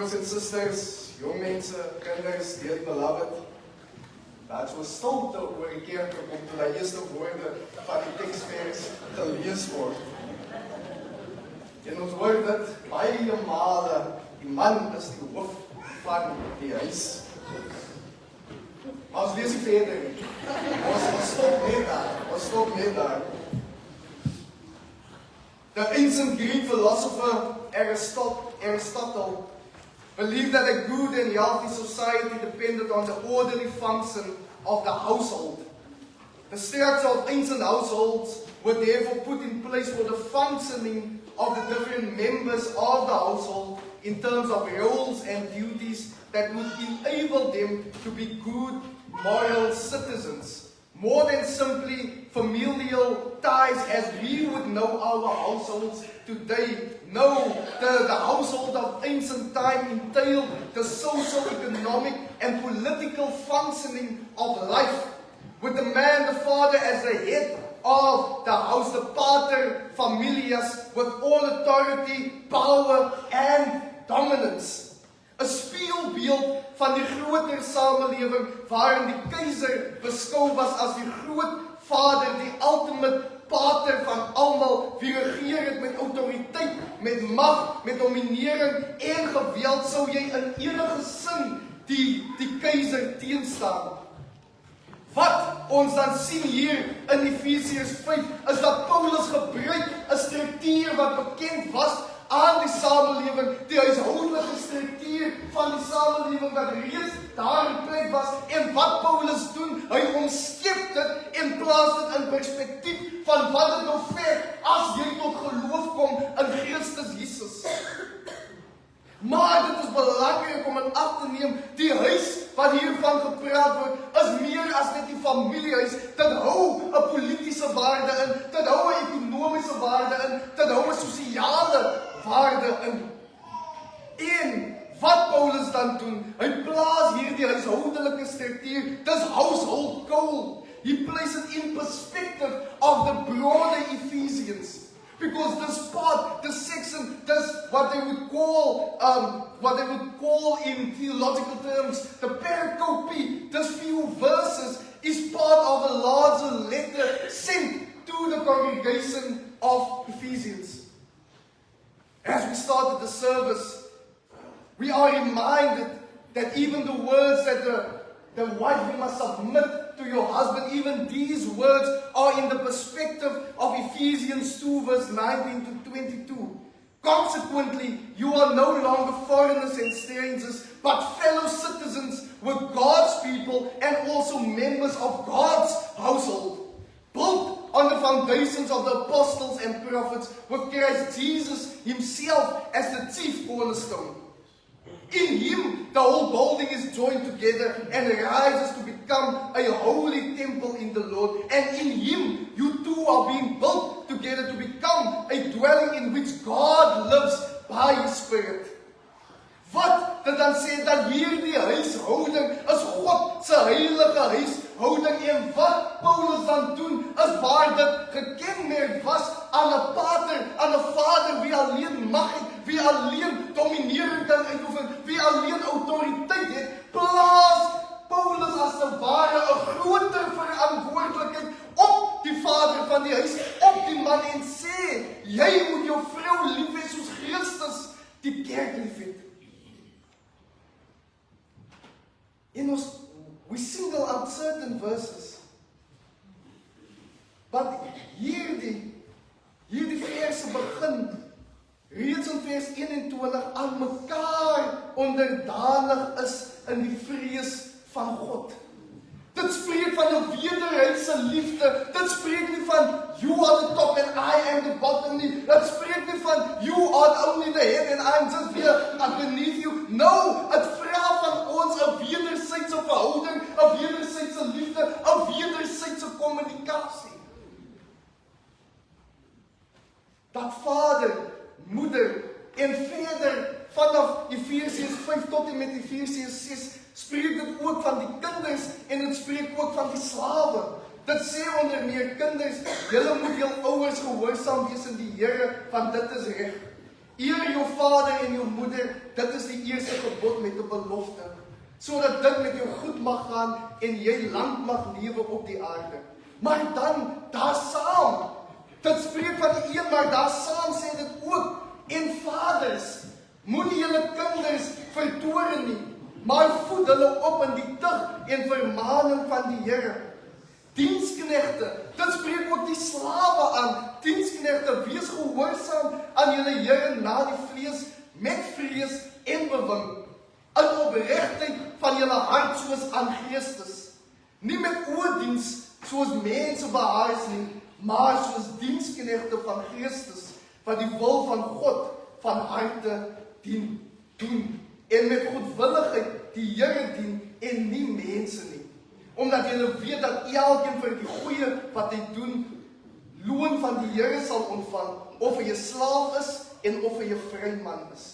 broers and sisters, jong mense, kinders, dear beloved, dat so stilte oor die kerk kom toe die eerste woorde van die teksvers gelees word. En ons hoor dit baie male, die man is die hoof van die huis. Maar ons lees nie verder nie. Ons stop net daar. The ancient Greek philosopher Aristotle believed that a good and healthy society depended on the orderly function of the household. The structure of ancient households were therefore put in place for the functioning of the different members of the household in terms of roles and duties that would enable them to be good moral citizens. More than simply familial ties as we would know our households today. No, the household of ancient time entailed the social, economic and political functioning of life, with the man, the father, as the head of the house, the pater familias, with all authority, power and dominance. 'n spieelbeeld van die groter samelewing waarin die keiser beskou was as die groot vader, die ultimate pater van almal, wie regeer het met autoriteit, met mag, met dominering en geweld, sou jy in enige sin die keiser teenstaan. Wat ons dan sien hier in Efesiërs 5 is dat Paulus gebruik 'n struktuur wat bekend was aan die samelewing, die huishoudelike struktuur van die samelewing wat reeds daar in plek was. En wat Paulus doen, hy omskep dit en plaas dit in perspektief van wat dit nou ver as jy tot geloof kom in Christus Jesus. Maar dit is belangrik om in ag te neem, die huis wat hiervan gepraat word, is meer as net die familiehuis. Dit hou 'n politieke waarde in, dit hou 'n ekonomiese waarde in, dit hou 'n sosiale waarde in. En wat Paulus dan doen, hy plaas hierdie huishoudelike struktuur, dis household goal. He places it in perspective of the broader Ephesians. Because this part, this section, does what they would call in theological terms, the pericope, this few verses, is part of a larger letter sent to the congregation of Ephesians. As we started the service, we are reminded that even the words that the wife, you must submit to your husband, even these words are in the perspective of Ephesians 2 verse 19 to 22. Consequently, you are no longer foreigners and strangers, but fellow citizens with God's people and also members of God's household, built on the foundations of the apostles and prophets, with Christ Jesus himself as the chief cornerstone. In him, the whole building is joined together and rises to become a holy temple in the Lord. And in him, you two are being built together to become a dwelling in which God lives by his Spirit. Wat dit dan sê dat hierdie huishouding is God se heilige huishouding, en wat Paulus dan doen is waar dit gekenmerk was aan 'n pater, aan 'n vader wie alleen mag het, wie alleen dominering kan uitoefen, wie alleen autoriteit het, plaas Paulus as 'n ware 'n groter verantwoordelikheid op die vader van die huis, op die man, en sê, jy moet jou vrou lief hê soos Christus die kerk liefhet. En we single out certain verses. But hierdie verse begin reeds in vers 21 aan mekaar onderdanig is in die vrees van God. Dit spreek van 'n wederwysige liefde. Dit spreek nie van you are the top and I am the bottom nie. Dit spreek nie van you are only the head and I'm just here beneath you. No, dit vra van ons 'n wederwysige verhouding, 'n wederwysige liefde, 'n wederwysige kommunikasie. Dat vader, moeder en verder vanaf Efesiërs 5 tot en met Efesiërs 6 spreek dit ook van die kinders en dit spreek ook van die slawe. Dit sê onder meer kinders, julle moet jul ouers gehoorsaam wees in die Here, want dit is reg. Eer jou vader en jou moeder, dit is die eerste gebod met 'n belofte, sodat dit met jou goed mag gaan en jy lank mag lewe op die aarde. Maar dan, daar saam, dit spreek van die een, maar daar saam sê dit ook, en vaders, moenie julle kinders vertoren nie, maar voed hulle op in die tug en vermaning van die Here. Diensknegte, dit spreek ook die slawe aan. Diensknegte, wees gehoorsaam aan julle Here na die vlees, met vrees en bewing, in opregtheid van julle hart soos aan Christus. Nie met oordiens soos mense behaars nie, maar soos diensknegte van Christus, wat die wil van God van harte doen, en met goedwilligheid die Here dien en nie mense nie. Omdat julle weet dat elkeen vir die goeie wat hy doen, loon van die Here sal ontvang, of hy 'n slaaf is en of hy 'n vry man is.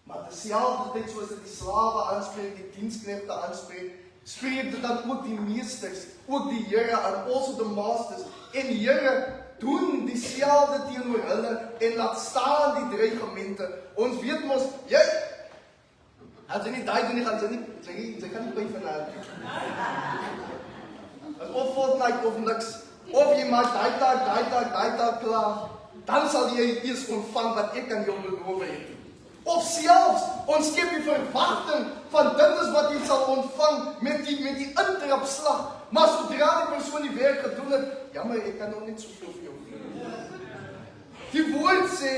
Maar terselfdertyd soos dit die slawe aanspreek, die diensknegte aanspreek, spreek dit dan ook die meesters, ook die Here aan, also the masters. En Here doen dieselfde teenoor hulle en laat staan die dreigemente. Ons weet mos, as jy nie daai doen nie, gaan sy kan nie by vanavond. As of Fortnite of niks, of jy maak daai taak klaar, dan sal jy eers ontvang wat ek aan jou beloof het. Of selfs, ons skep die verwagting van dit is wat jy sal ontvang met die intrapslag, maar sodra die persoon die werk gedoen het, jammer, ek kan nog net soveel vir jou gee. Die woord sê,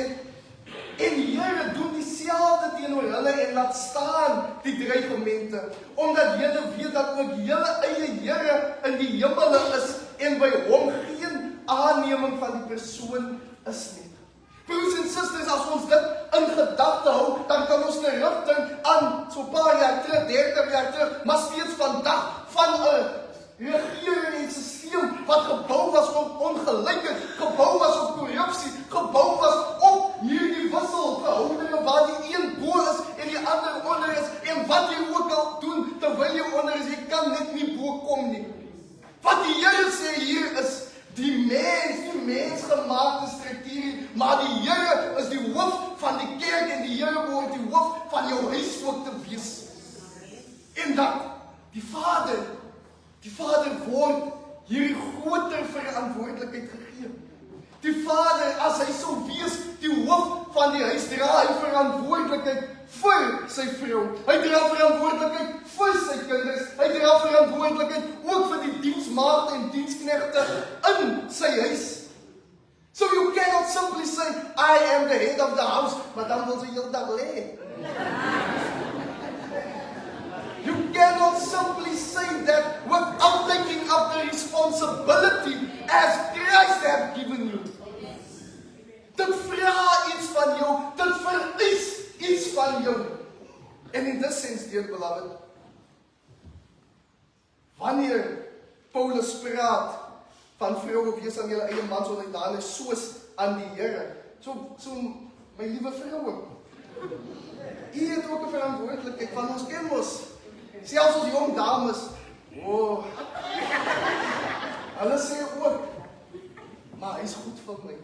en Here doen dieselfde teenoor hulle en laat staan die dreigemente, omdat julle weet dat ook julle eie Here in die hemele is en by hom geen aanneming van die persoon is nie. Broers en susters, as ons dit in gedagte hou, dan kan ons terugdink aan so 'n paar jaar terug, 30 jaar terug, maar steeds vandag van 'n regering en stelsel wat gebou was op ongelykheid, gebou was op korrupsie, gebou was op hierdie wisselverhoudinge waar die een bo is en die ander onder is, en wat jy ook al doen terwyl jy onder is, jy kan net nie bo kom nie. Wat die Here sê hier is, die mensgemaakte struktuur, maar die Here is die hoof van die kerk en die Here behoort die hoof van jou huis ook te wees. En dat die Vader word hierdie groter verantwoordelikheid gegee. Die Vader, as hy sou wees, die hoof van die huis, dra hy verantwoordelikheid vir sy vrou. Hy dra verantwoordelikheid vir sy kinders. Hy dra verantwoordelikheid ook vir die diensmaagde en diensknegte in sy huis. So you cannot simply say, I am the head of the house, maar dan wil sy heel dag lê. You cannot simply say that without taking up the responsibility as Christ has given you. Dit vra iets van jou, dit vereis iets van jou. And in this sense, dear beloved, wanneer Paulus praat van vroue wees aan julle eie mans onderdanig soos aan die Here, so my liewe vroue, u het ook 'n verantwoordelikheid van ons ken mos. Selfs ons jong dames, hulle sê ook, maar hy is goed vir my.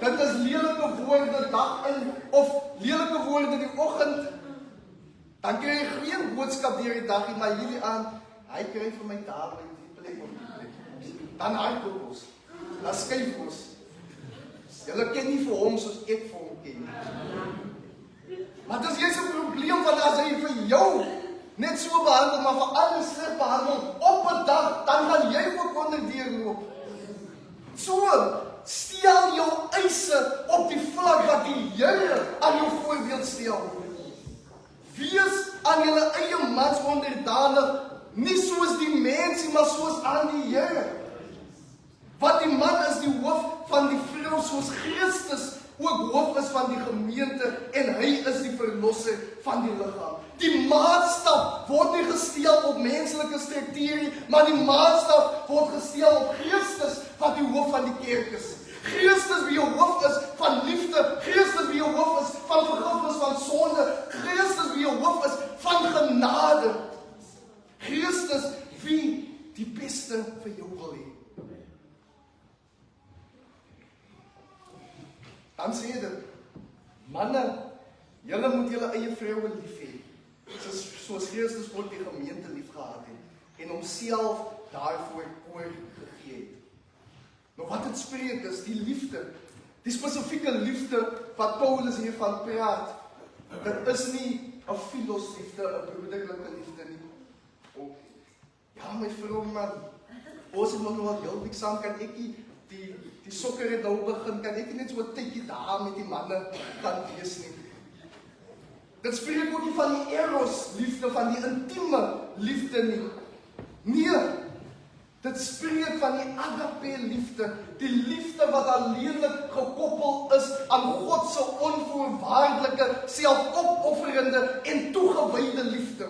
Dit is lelike woorde dag in, of lelike woorde die oggend, dan kry jy geen boodskap deur die dag nie, maar hierdie aan, hy kry vir my daar by die plek op die plek. Dan hardloop ons, dan skuif ons. Julle ken nie vir hom soos ek vir hom ken. Maar dit is juist 'n probleem, want as hy vir jou net so behandel, maar vir ander sleg behandel, op 'n dag, dan gaan jy ook onderdeur loop. So, stel jou eise op die vlak wat die Here aan jou voorbeeld stel. Wees aan julle eie mans onderdanig, nie soos die mens nie, maar soos aan die Here. Want die man is die hoof van die vrou, soos Christus ook hoof is van die gemeente, en hy is die verlosser van die liggaam. Die maatstaf word nie gestel op menslike strukture, maar die maatstaf word gestel op Christus, wat die hoof van die kerk is. Christus wie jou hoof is van liefde, Christus wie jou hoof is van vergifnis van sonde, Christus wie jou hoof is van genade. Christus wie die beste vir jou wil hê. Dan sê dit, manne, julle moet julle eie vroue lief hê, soos Christus ook die gemeente lief gehad het, en homself daarvoor oorgegee het. Nou wat het spreek is, die liefde, die spesifieke liefde wat Paulus hiervan praat, dit is nie 'n filosliefde, 'n broederlike liefde nie. Oh, ja, my vrou man, ons het nog wel heel week saam, kan ek die sokker het nou begin, kan ek net so 'n tydjie daar met die manne kan wees nie. Dit spreek ook nie van die eros liefde, van die intieme liefde nie. Nee, dit spreek van die agape liefde, die liefde wat alleenlik gekoppel is aan God se onvoorwaardelike, selfopofferende en toegewyde liefde.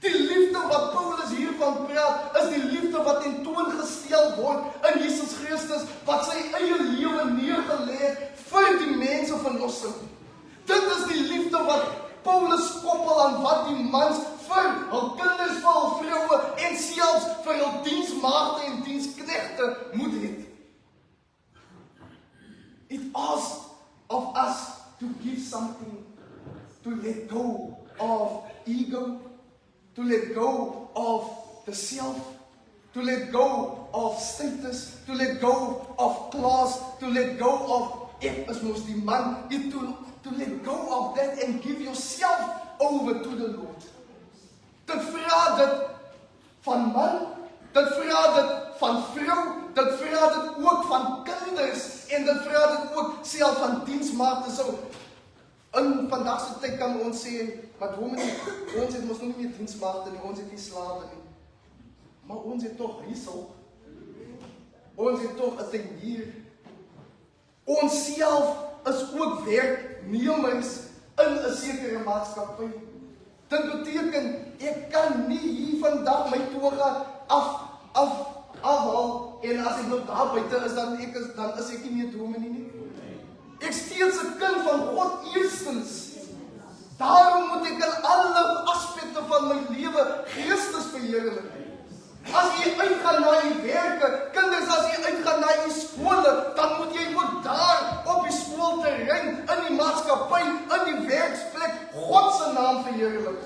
Die liefde wat Paulus hiervan praat, is die liefde wat tentoongestel word in Jesus Christus, wat sy eie lewe neergelê het vir die mense verlossing. Dit is die liefde wat Paulus koppel aan wat die mans vir hul kinders, vir hul vroue en selfs vir hul diensmaagde en diensknegte moet hê. It asks of us to give something, to let go of ego, to let go of the self, to let go of status, to let go of class, to let go of ek is mos die man, to let go of that and give yourself over to the Lord. Dit vra dit van man, dit vra dit van vrou, dit vra dit ook van kinders en dit vra dit ook self van diensmaagde. So in vandag se tyd kan ons sê, maar ons het mos nog nie meer diensmaagde nie, ons het nie slawe nie. Maar ons het tog huishoud. Ons het tog 'n ding hier. Ons self is ook werknemers in 'n sekere maatskappy. Dit beteken, ek kan nie hier vandag my toga afhaal en as ek nou daar buite is, dan is ek nie meer dominee nie. Ek steeds 'n kind van God eerstens. Daarom moet ek in alle aspekte van my lewe Christus verheerlik. As jy uitgaan na die werke, kinders, as jy uitgaan na die skole, dan moet jy ook daar op die skoolterrein, in die maatskappy, in die werksplek, God se naam verheerlik.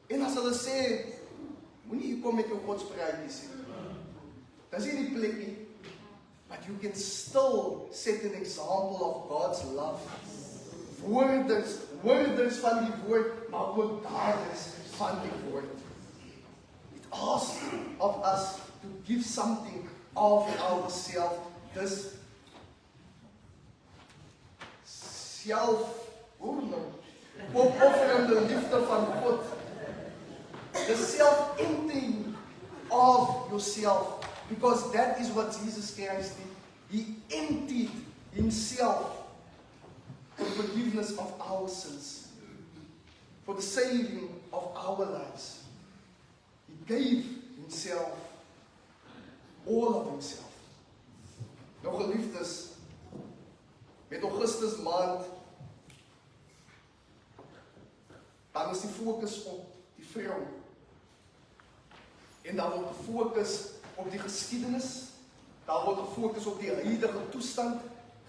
En as hulle sê, moenie hier kom met jou godspraatjies nie. Dis nie die plek nie. But you can still set an example of God's love. Woorders van die woord, maar ook daders van die woord. It asks of us to give something of ourselves. Dis opofferende liefde van God. The self-emptying of yourself. Because that is what Jesus Christ did. He emptied himself for the forgiveness of our sins, for the saving of our lives. He gave himself, all of himself. Nou geliefdes, met Augustus maand, dan is die fokus op die vrou. En dan word gefokus op die geskiedenis, daar word gefokus op die huidige toestand,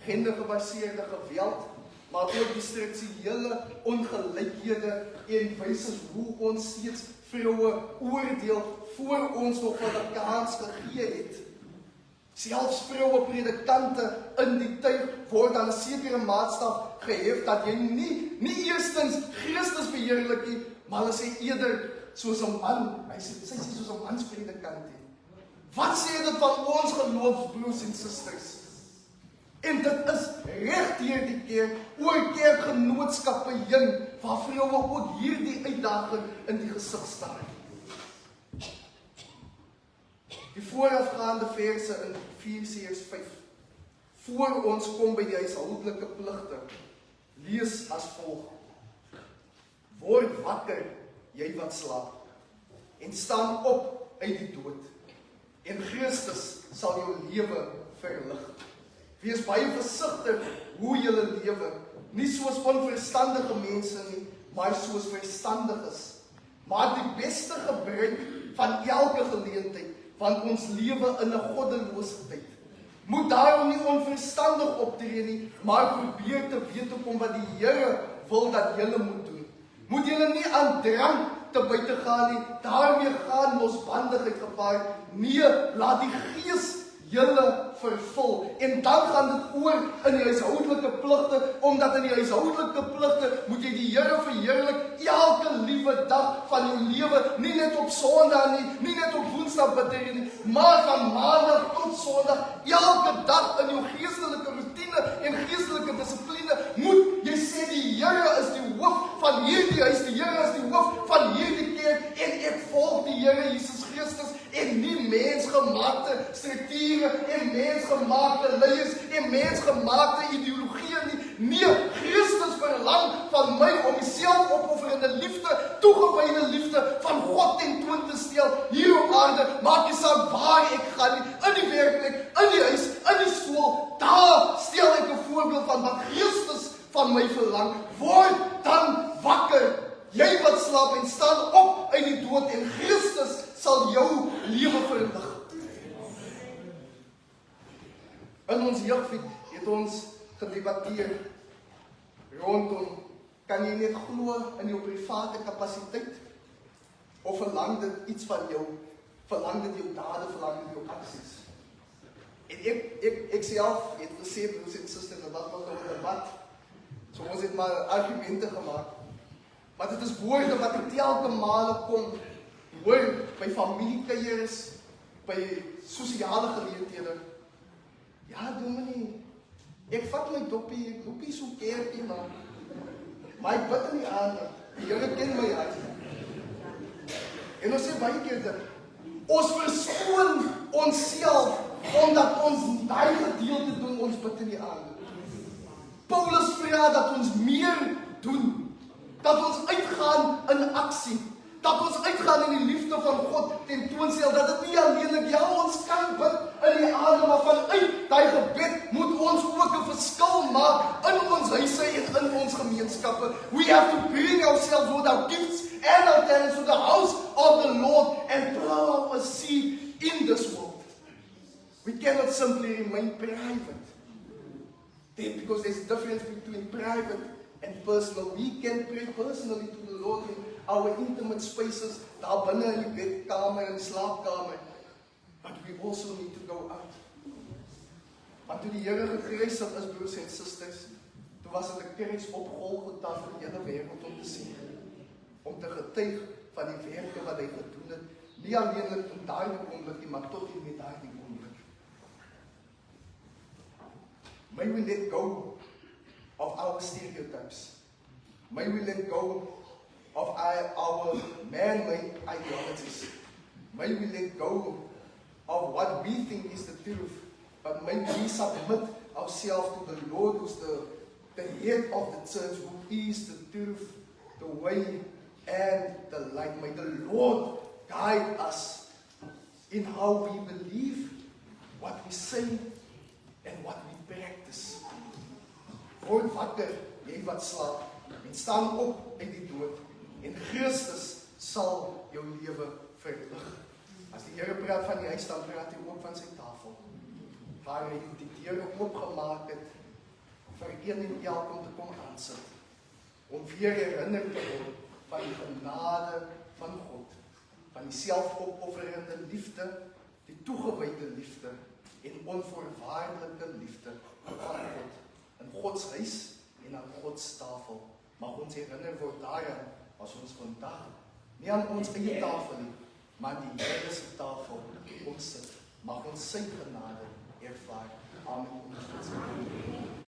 gendergebaseerde geweld, maar ook die strukturele ongelykhede en wyse hoe ons steeds vroue oordeel voor ons nog van 'n kans gegee het. Selfs vroue predikante in die tyd word aan 'n sekere maatstaf gehef dat jy nie eerstens Christus verheerlik nie, maar hulle sê eerder soos 'n man, sy sê soos 'n manspredikant nie. Wat sê dit van ons geloofsbroers en susters? En dit is reg deur die kerk, oor kerkgenootskappe heen, waar vroue ook hierdie uitdaging in die gesig staar. Die voorafgaande verse in Efesiërs 5, voor ons kom by die huishoudelike pligte, lees as volg: Word wakker, jy wat slaap, en staan op uit die dood, en Christus sal jou lewe verlig. Wees baie versigtig hoe julle lewe, nie soos onverstandige mense nie, maar soos verstandiges. Maak die beste gebruik van elke geleentheid, want ons lewe in 'n goddelose tyd. Moet daarom nie onverstandig optree nie, maar probeer te weet hoekom wat die Here wil dat julle moet doen. Moet julle nie aan drank te buite gaan nie, daarmee gaan losbandigheid gepaard. Nee, laat die Gees julle vervul. En dan gaan dit oor in die huishoudelike pligte, omdat in die huishoudelike pligte moet jy die Here verheerlik elke liewe dag van jou lewe, nie net op Sondag nie, nie net op Woensdag bid jy nie, maar van Maandag tot Sondag, elke dag in jou geestelike routine en geestelike dissipline moet jy sê die Here is die hoof van hierdie huis, die Here is die hoof van hierdie kerk en ek volg die Here Jesus Christus en nie mensgemaakte strukture en mensgemaakte leiers en mensgemaakte ideologieë nie. Nee, Christus verlang van my om myself opofferende liefde, toegewyde liefde van God tentoon te stel hier op aarde. Maak nie saak waar ek gaan nie, in die werkplek, in die huis, in die skool, daar stel ek 'n voorbeeld van wat Christus van my verlang. Word dan wakker, jy wat slaap, en staan op uit die dood en Christus sal jou lewe verlig. In ons jeugfiet het ons gedebatteer rondom, kan jy net glo in jou private kapasiteit of verlang dit iets van jou, verlang dit jou dade, verlang dit jou aksies. En ek self het gesê, broers en susters, dat was nog 'n debat, so ons het maar argumente gemaak, maar dit is woorde wat ek telke male kom hoor by familiekuiers, by sosiale geleenthede. Ja, dominee, ek vat my doppie so kerkie, maar ek bid in die aande, die Here ken my hart. En ons sê baie keer dit, ons verskoon onsself, omdat ons daai gedeelte doen, ons bid in die aande. Paulus vra dat ons meer doen, dat ons uitgaan in aksie, dat ons uitgaan in die liefde van God tentoonstel, dat dit nie alleenlik, ja, ons kan bid in die aande, maar vanuit daai gebed moet ons ook 'n verskil maak in ons huise en in ons gemeenskappe. We have to bring ourselves with our gifts and our talents to the house of the Lord and plow a seed in this world. We cannot simply remain private. Because there's a difference between private and personal. We can pray personally to the Lord in our intimate spaces, daar binne in die bedkamer en slaapkamer. But we also need to go out. Want toe die Here gekruisig is, broers en susters, toe was dit 'n kruis op Golgotha vir die hele wêreld om te sien. Om te getuig van die werke wat hy gedoen het, nie alleenlik in daardie oomblik nie, maar tot en met daardie oomblik. May we let go of our stereotypes. May we let go of our man-made ideologies. May we let go of what we think is the truth, but may we submit ourselves to the Lord, who's the head of the church, who is the truth, the way, and the light. May the Lord guide us in how we believe, what we say, and what we practice. Word wakker, jy wat slaap, en staan op uit die dood, en Christus sal jou lewe verlig. As die Here praat van die huis, dan praat hy ook van sy tafel, waar hy die deure oopgemaak het, vir een en elk om te kom aansit, om weer herinner te word van die genade van God, van die selfopofferende liefde, die toegewyde liefde, en onvoorwaardelike liefde van God, in Gods huis en aan Gods tafel. Mag ons herinner word daaraan, as ons vandag nie aan ons eie tafel nie, maar die Here se tafel kom sit. Mag ons sy genade ervaar. Amen.